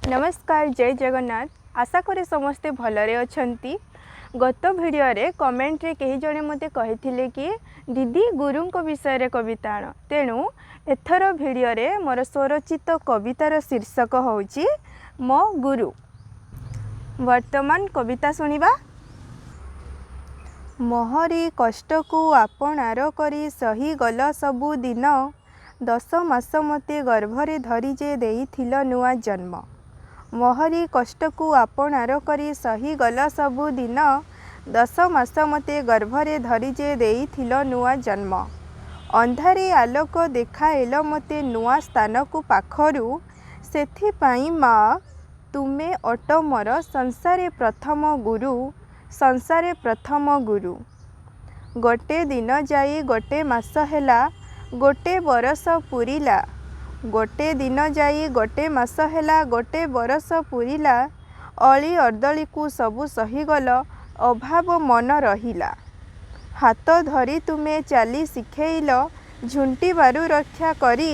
नमस्कार, जय जगन्नाथ। आशा करी समस्ते भलरे अछंती। गत वीडियो रे कमेंट रे कई जने मते कहिथिले कि दीदी गुरु को विषय रे कविता आण। तेणु एथर वीडियो रे मोर स्वरचित कवितार शीर्षक होउची मो गुरु। वर्तमान कविता सुनिबा। मोहरी कष्ट को आपणार करी सही गल सबु दिन 10 मास मते गर्भरे धरी जे देइथिल नुआ जन्म। मोहरी कष्ट को आपणार करी सही गल सबु दिन 10 मास मते गर्भरे धरी जे देइथिल नुआ जन्म। अंधारे आलोक देखाएल मते नुआ स्थान को पाखरु सेथि पाई माँ तुमे अट मोर संसारे प्रथम गुरु। संसारे प्रथम गुरु। गोटे दिन जाई गोटे मास हैला गोटे बरस पुरिला। गोटे दिन जाई गोटे मास हैला गोटे बरस पुरिला। अली अर्दली को सबु सहीगल अभाव मन रहिला। हाथ धरी तुमे चाली शिखेइल झुंटी बारु रक्षा करी।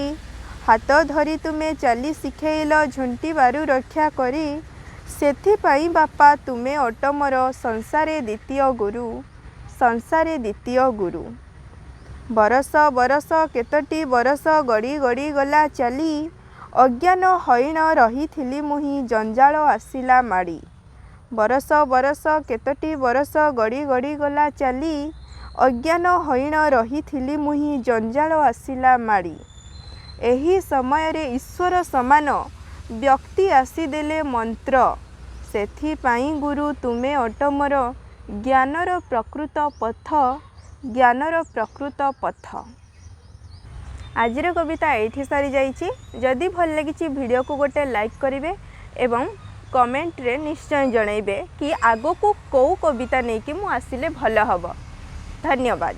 हाथ धरी तुमे चाली शिखेइल झुंटी बारु रक्षा करी। सेथि पाई बापा तुमे अट मोर संसारे द्वितीय गुरु। संसारे द्वितीय गुरु। बरस बरस केतटी बरस गड़ी गड़ी गला चली। अज्ञान हईन रही मुही जंजाल आसिला माड़ी। बरस बरस केतटी बरस गड़ी गड़ी गला चली। अज्ञान हईन रही मुही जंजाल आसिला माड़ी। एही समय रे ईश्वर समान व्यक्ति आसीदेले मंत्र। सेथि पाई गुरु तुमे अट मोर ज्ञानर प्रकृत पथ। ज्ञानर प्रकृत पथ। आजिर कविता एठी सारी जाइछि। जदि भल लगी वीडियो को गोटे लाइक करेंगे एवं कमेंट रे निश्चय जनइबे कि आगो को कौ कविता नहीं कि मु आसिले भल हब। धन्यवाद।